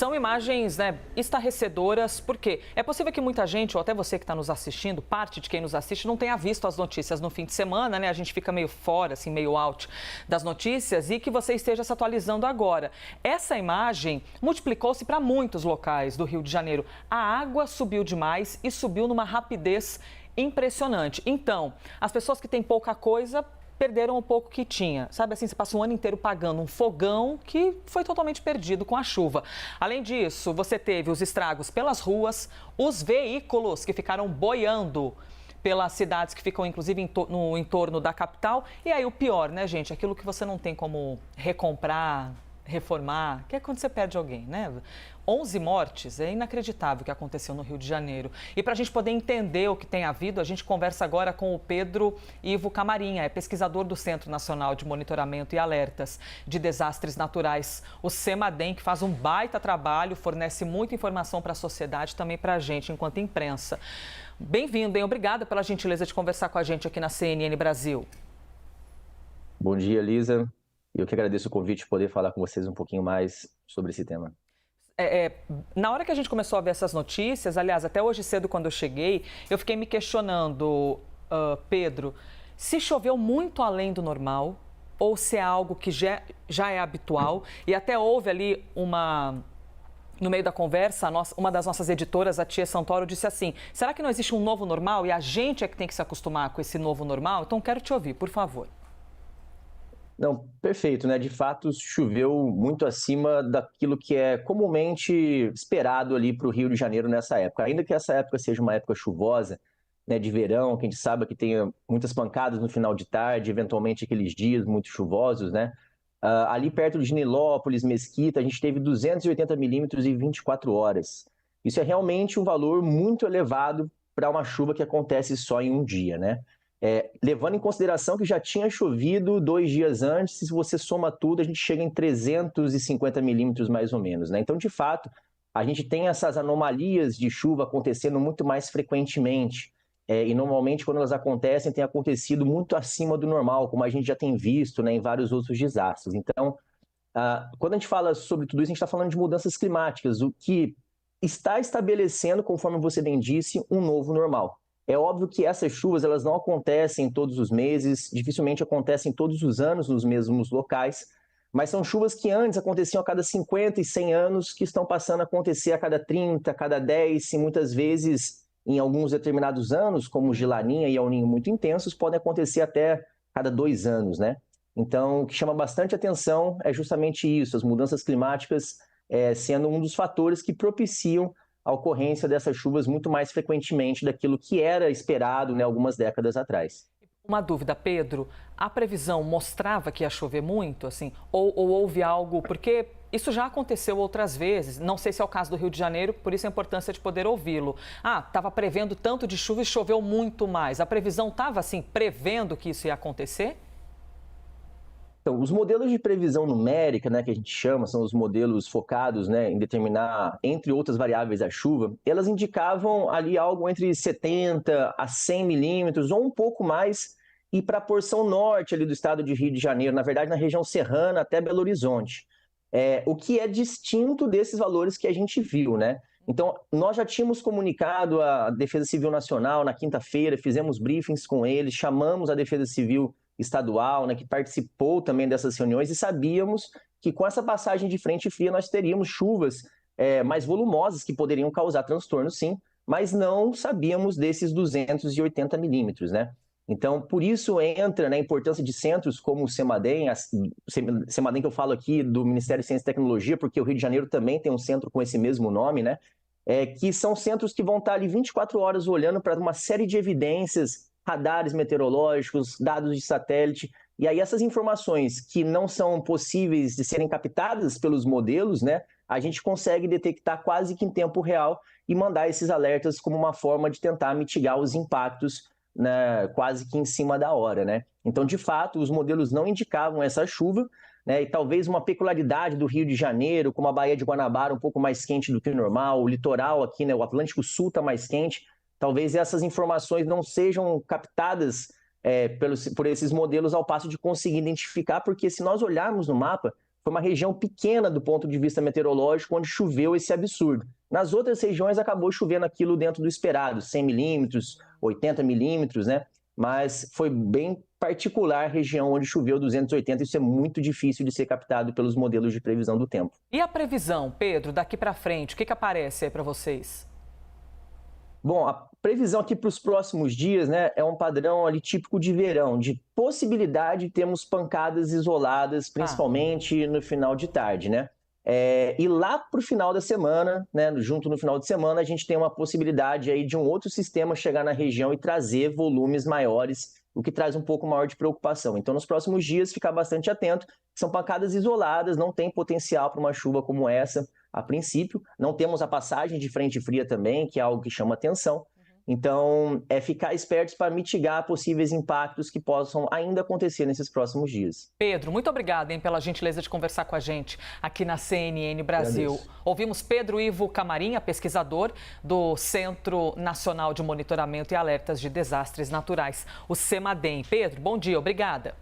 são imagens, né, estarrecedoras, porque é possível que muita gente, ou até você que está nos assistindo, parte de quem nos assiste, não tenha visto as notícias no fim de semana, né? A gente fica meio fora, assim, meio out das notícias e que você esteja se atualizando agora. Essa imagem multiplicou-se para muitos locais do Rio de Janeiro. A água subiu demais e subiu numa rapidez impressionante. Então, as pessoas que têm pouca coisa perderam o pouco que tinha. Sabe assim, você passa um ano inteiro pagando um fogão que foi totalmente perdido com a chuva. Além disso, você teve os estragos pelas ruas, os veículos que ficaram boiando pelas cidades que ficam, inclusive, no entorno da capital. E aí o pior, né, gente? Aquilo que você não tem como recomprar, reformar, que é quando você perde alguém, né? 11 mortes, é inacreditável o que aconteceu no Rio de Janeiro. E para a gente poder entender o que tem havido, a gente conversa agora com o Pedro Ivo Camarinha, é pesquisador do Centro Nacional de Monitoramento e Alertas de Desastres Naturais, o CEMADEM, que faz um baita trabalho, fornece muita informação para a sociedade, também para a gente, enquanto imprensa. Bem-vindo, hein? Obrigada pela gentileza de conversar com a gente aqui na CNN Brasil. Bom dia, Lisa. Eu que agradeço o convite de poder falar com vocês um pouquinho mais sobre esse tema. Na hora que a gente começou a ver essas notícias, aliás, até hoje cedo quando eu cheguei, eu fiquei me questionando, Pedro, se choveu muito além do normal ou se é algo que já é habitual. E até houve ali no meio da conversa, uma das nossas editoras, a Tia Santoro, disse assim, será que não existe um novo normal e a gente é que tem que se acostumar com esse novo normal? Então, quero te ouvir, por favor. Não, perfeito, né? De fato, choveu muito acima daquilo que é comumente esperado ali para o Rio de Janeiro nessa época. Ainda que essa época seja uma época chuvosa, né, de verão, que a gente sabe que tenha muitas pancadas no final de tarde, eventualmente aqueles dias muito chuvosos, né? Ali perto de Nilópolis, Mesquita, a gente teve 280 milímetros em 24 horas. Isso é realmente um valor muito elevado para uma chuva que acontece só em um dia, né? Levando em consideração que já tinha chovido 2 dias antes, se você soma tudo, a gente chega em 350 milímetros mais ou menos, né? Então, de fato, a gente tem essas anomalias de chuva acontecendo muito mais frequentemente. E normalmente, quando elas acontecem, tem acontecido muito acima do normal, como a gente já tem visto, né, em vários outros desastres. Então, quando a gente fala sobre tudo isso, a gente está falando de mudanças climáticas, o que está estabelecendo, conforme você bem disse, um novo normal. É óbvio que essas chuvas elas não acontecem todos os meses, dificilmente acontecem todos os anos nos mesmos locais, mas são chuvas que antes aconteciam a cada 50 e 100 anos, que estão passando a acontecer a cada 30, a cada 10, e muitas vezes, em alguns determinados anos, como o de Laninha e El Niño muito intensos, podem acontecer até cada 2 anos, né? Então, o que chama bastante atenção é justamente isso, as mudanças climáticas sendo um dos fatores que propiciam a ocorrência dessas chuvas muito mais frequentemente daquilo que era esperado, né, algumas décadas atrás. Uma dúvida, Pedro, a previsão mostrava que ia chover muito, assim, ou houve algo, porque isso já aconteceu outras vezes, não sei se é o caso do Rio de Janeiro, por isso a importância de poder ouvi-lo. Estava prevendo tanto de chuva e choveu muito mais. A previsão estava, assim, prevendo que isso ia acontecer? Então, os modelos de previsão numérica, né, que a gente chama, são os modelos focados, né, em determinar, entre outras variáveis, a chuva, elas indicavam ali algo entre 70 a 100 milímetros, ou um pouco mais, e para a porção norte ali do estado de Rio de Janeiro, na verdade, na região serrana até Belo Horizonte. O que é distinto desses valores que a gente viu, né? Então, nós já tínhamos comunicado a Defesa Civil Nacional na quinta-feira, fizemos briefings com eles, chamamos a Defesa Civil Estadual, né, que participou também dessas reuniões, e sabíamos que com essa passagem de frente fria nós teríamos chuvas mais volumosas que poderiam causar transtorno, sim, mas não sabíamos desses 280 milímetros, né? Então, por isso entra, né, a importância de centros como o CEMADEM, CEMADEM que eu falo aqui do Ministério de Ciência e Tecnologia, porque o Rio de Janeiro também tem um centro com esse mesmo nome, né? Que são centros que vão estar ali 24 horas olhando para uma série de evidências, radares meteorológicos, dados de satélite, e aí essas informações que não são possíveis de serem captadas pelos modelos, né, a gente consegue detectar quase que em tempo real e mandar esses alertas como uma forma de tentar mitigar os impactos, né, quase que em cima da hora, né? Então, de fato, os modelos não indicavam essa chuva, né, e talvez uma peculiaridade do Rio de Janeiro, como a Baía de Guanabara um pouco mais quente do que o normal, o litoral aqui, né, o Atlântico Sul está mais quente, talvez essas informações não sejam captadas por esses modelos ao passo de conseguir identificar, porque se nós olharmos no mapa, foi uma região pequena do ponto de vista meteorológico, onde choveu esse absurdo. Nas outras regiões acabou chovendo aquilo dentro do esperado, 100 milímetros, 80 milímetros, né? Mas foi bem particular a região onde choveu 280, isso é muito difícil de ser captado pelos modelos de previsão do tempo. E a previsão, Pedro, daqui para frente, o que aparece aí para vocês? Bom, a previsão aqui para os próximos dias, né, é um padrão ali típico de verão, de possibilidade de termos pancadas isoladas, principalmente no final de tarde, né? E lá para o final da semana, né, junto no final de semana, a gente tem uma possibilidade aí de um outro sistema chegar na região e trazer volumes maiores, o que traz um pouco maior de preocupação. Então, nos próximos dias, ficar bastante atento. São pancadas isoladas, não tem potencial para uma chuva como essa a princípio. Não temos a passagem de frente fria também, que é algo que chama atenção. Então, é ficar espertos para mitigar possíveis impactos que possam ainda acontecer nesses próximos dias. Pedro, muito obrigada pela gentileza de conversar com a gente aqui na CNN Brasil. Agradeço. Ouvimos Pedro Ivo Camarinha, pesquisador do Centro Nacional de Monitoramento e Alertas de Desastres Naturais, o CEMADEM. Pedro, bom dia, obrigada.